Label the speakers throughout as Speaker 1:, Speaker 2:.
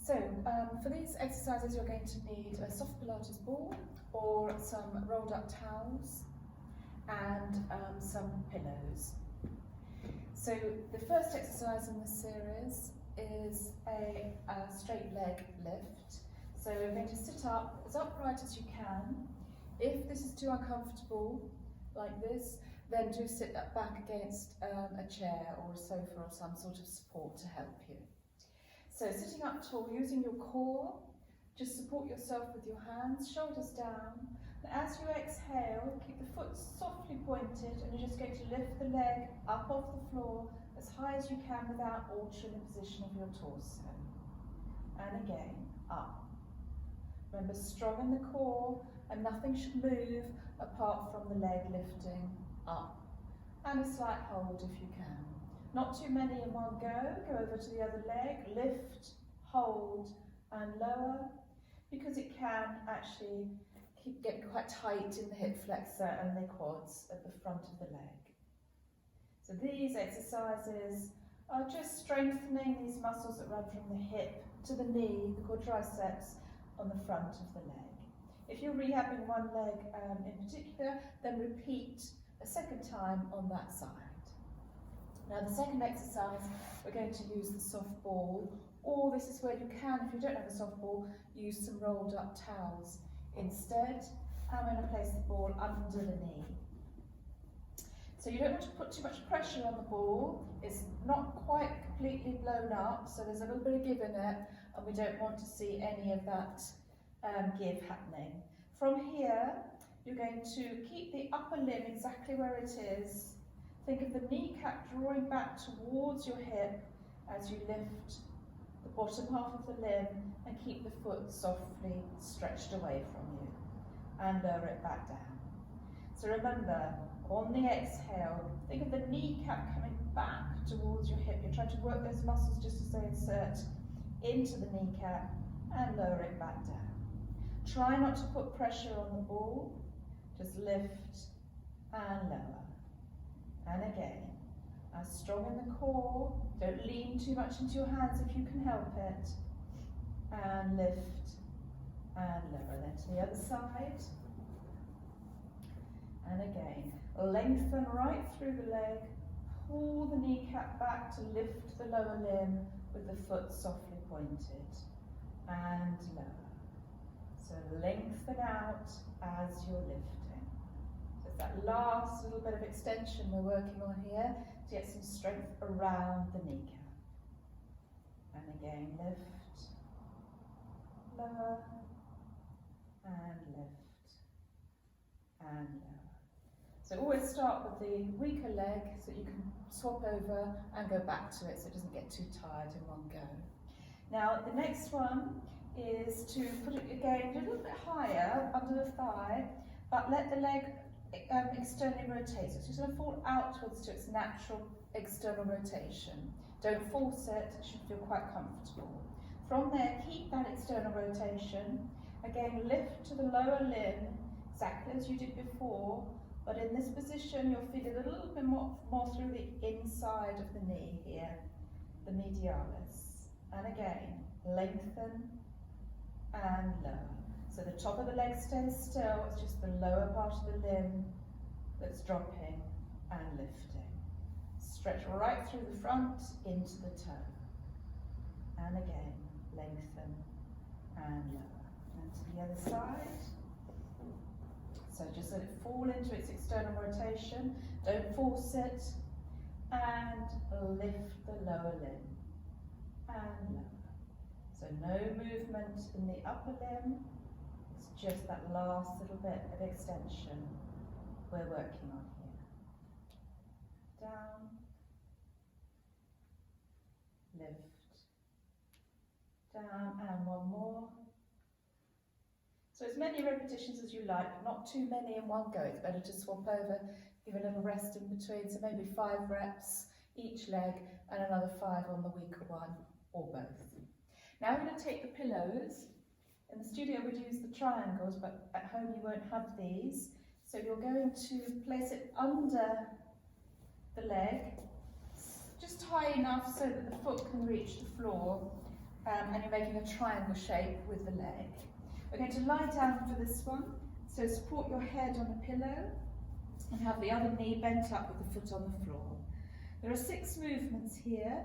Speaker 1: So for these exercises you're going to need a soft Pilates ball or some rolled up towels and some pillows. So the first exercise in this series is a straight leg lift. So we're going to sit up as upright as you can. If this is too uncomfortable, like this, then do sit back against a chair or a sofa or some sort of support to help you. So sitting up tall, using your core, just support yourself with your hands, shoulders down. And as you exhale, keep the foot softly pointed and you're just going to lift the leg up off the floor as high as you can without altering the position of your torso. And again, up. Remember, strong in the core and nothing should move apart from the leg lifting up. And a slight hold if you can. Not too many in one go. Go over to the other leg, lift, hold and lower, because it can actually get quite tight in the hip flexor and the quads at the front of the leg. So these exercises are just strengthening these muscles that run from the hip to the knee, the quadriceps on the front of the leg. If you're rehabbing one leg in particular, then repeat a second time on that side. Now the second exercise, we're going to use the soft ball, or this is where you can, if you don't have a soft ball, use some rolled up towels instead. I'm going to place the ball under the knee. So you don't want to put too much pressure on the ball. It's not quite completely blown up, so there's a little bit of give in it, and we don't want to see any of that give happening. From here, you're going to keep the upper limb exactly where it is. Think of the kneecap drawing back towards your hip as you lift the bottom half of the limb and keep the foot softly stretched away from you and lower it back down. So remember, on the exhale, think of the kneecap coming back towards your hip. You're trying to work those muscles just as they insert into the kneecap and lower it back down. Try not to put pressure on the ball, just lift and lower. And again, as strong in the core, don't lean too much into your hands if you can help it. And lift and lower. Then to the other side. And again, lengthen right through the leg, pull the kneecap back to lift the lower limb with the foot softly pointed. And lower. So lengthen out as you're lifting. That last little bit of extension we're working on here to get some strength around the kneecap. And again, lift, lower, and lift, and lower. So always start with the weaker leg so that you can swap over and go back to it so it doesn't get too tired in one go. Now the next one is to put it again a little bit higher under the thigh, but let the leg externally rotate. So it's just going to fall outwards to its natural external rotation. Don't force it, it should feel quite comfortable. From there, keep that external rotation. Again, lift to the lower limb, exactly as you did before, but in this position, your feet a little bit more through the inside of the knee here, the medialis. And again, lengthen and lower. So the top of the leg stays still, it's just the lower part of the limb that's dropping and lifting. Stretch right through the front into the toe. And again, lengthen and lower. And to the other side. So just let it fall into its external rotation. Don't force it. And lift the lower limb. And lower. So no movement in the upper limb. Just that last little bit of extension we're working on here. Down, lift, down, and one more. So as many repetitions as you like, but not too many in one go. It's better to swap over, give a little rest in between, so maybe 5 reps each leg and another 5 on the weaker one, or both. Now we're going to take the pillows. In the studio we'd use the triangles, but at home you won't have these. So you're going to place it under the leg, just high enough so that the foot can reach the floor, and you're making a triangle shape with the leg. We're going to lie down for this one, so support your head on a pillow and have the other knee bent up with the foot on the floor. There are 6 movements here.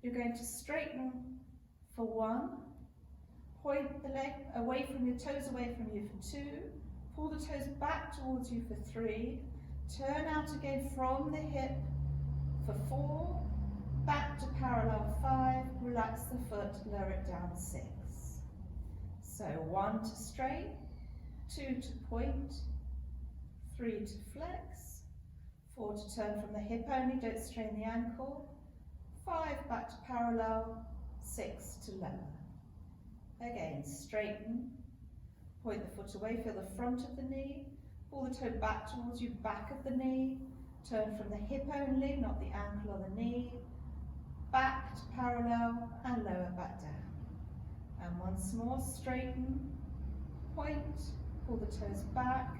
Speaker 1: You're going to straighten for 1, point the leg away from your toes away from you for 2, pull the toes back towards you for 3, turn out again from the hip for 4, back to parallel 5, relax the foot, lower it down 6. So 1 to straight, 2 to point, 3 to flex, 4 to turn from the hip only, don't strain the ankle, 5 back to parallel, 6 to lower. Again, straighten, point the foot away, feel the front of the knee, pull the toe back towards you, back of the knee, turn from the hip only, not the ankle or the knee, back to parallel and lower back down. And once more, straighten, point, pull the toes back,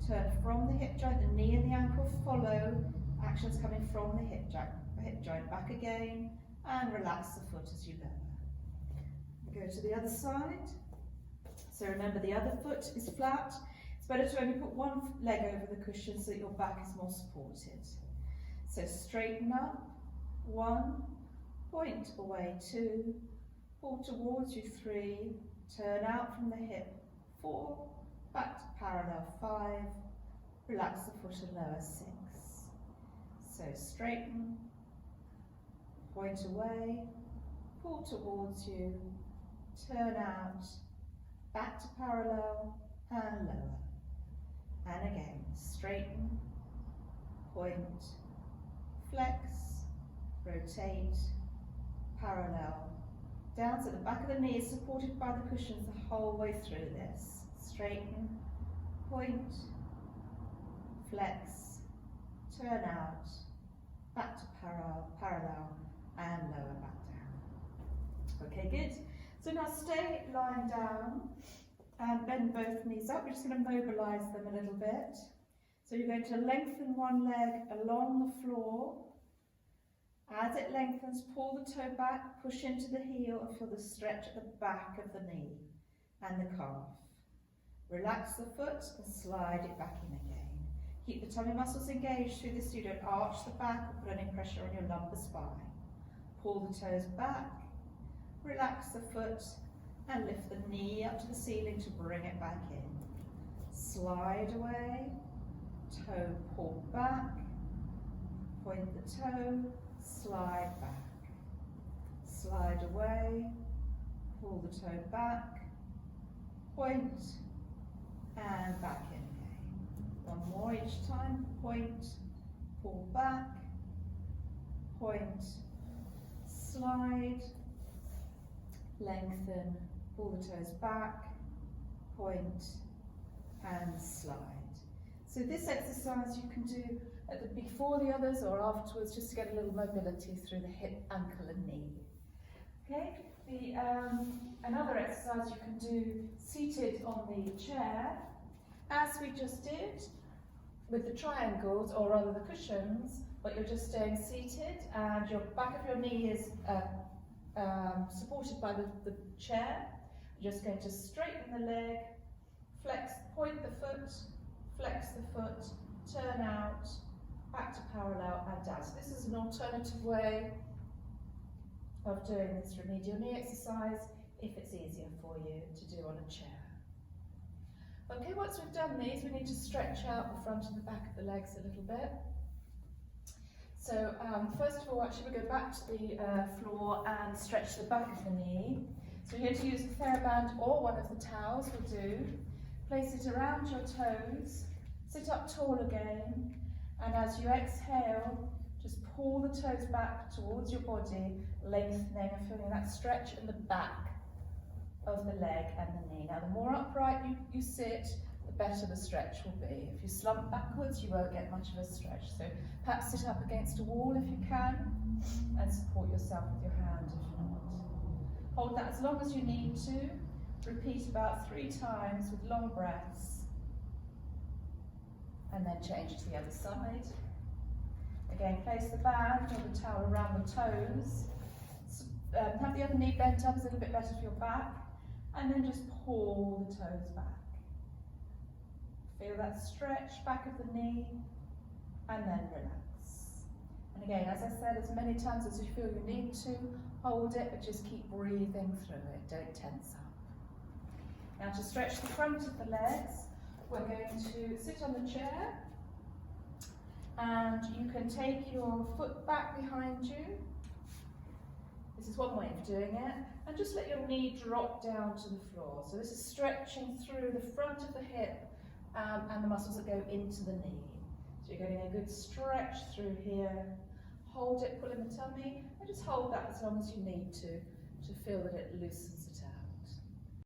Speaker 1: turn from the hip joint, the knee and the ankle follow, actions coming from the hip joint, back again, and relax the foot as you lower. Go to the other side. So remember the other foot is flat. It's better to only put one leg over the cushion so that your back is more supported. So straighten up, 1, point away 2, pull towards you 3, turn out from the hip 4, back to parallel 5, relax the foot and lower 6. So straighten, point away, pull towards you, turn out, back to parallel and lower. And again, straighten, point, flex, rotate, parallel, down so the back of the knee is supported by the cushions the whole way through this. Straighten, point, flex, turn out, back to parallel and lower back down. Okay, good. So now stay lying down and bend both knees up. We're just going to mobilise them a little bit. So you're going to lengthen one leg along the floor. As it lengthens, pull the toe back, push into the heel and feel the stretch at the back of the knee and the calf. Relax the foot and slide it back in again. Keep the tummy muscles engaged through this so you don't arch the back or put any pressure on your lumbar spine. Pull the toes back, relax the foot and lift the knee up to the ceiling to bring it back in. Slide away, toe pull back, point the toe, slide back. Slide away, pull the toe back, point and back in again. One more each time, point, pull back, point, slide, lengthen, pull the toes back, point and slide. So this exercise you can do before the others or afterwards just to get a little mobility through the hip, ankle and knee. Okay, another exercise you can do seated on the chair, as we just did with the triangles, or rather the cushions, but you're just staying seated and your back of your knee is supported by the chair. You're just going to straighten the leg, flex, point the foot, flex the foot, turn out, back to parallel and down. So this is an alternative way of doing this remedial knee exercise if it's easier for you to do on a chair. Okay, once we've done these, we need to stretch out the front and the back of the legs a little bit. So first of all, actually we go back to the floor and stretch the back of the knee. So you're going to use a TheraBand or one of the towels will do. Place it around your toes, sit up tall again, and as you exhale, just pull the toes back towards your body, lengthening and feeling that stretch in the back of the leg and the knee. Now the more upright you sit, the better the stretch will be. If you slump backwards, you won't get much of a stretch. So perhaps sit up against a wall if you can, and support yourself with your hand if not. Hold that as long as you need to. Repeat about 3 times with long breaths. And then change to the other side. Again, place the band or the towel around the toes. have the other knee bent up, is a little bit better for your back, and then just pull the toes back. Feel that stretch back of the knee, and then relax. And again, as I said, as many times as you feel you need to, hold it, but just keep breathing through it, don't tense up. Now to stretch the front of the legs, we're going to sit on the chair, and you can take your foot back behind you. This is one way of doing it, and just let your knee drop down to the floor. So this is stretching through the front of the hip and the muscles that go into the knee. So you're getting a good stretch through here. Hold it, pull in the tummy, and just hold that as long as you need to feel that it loosens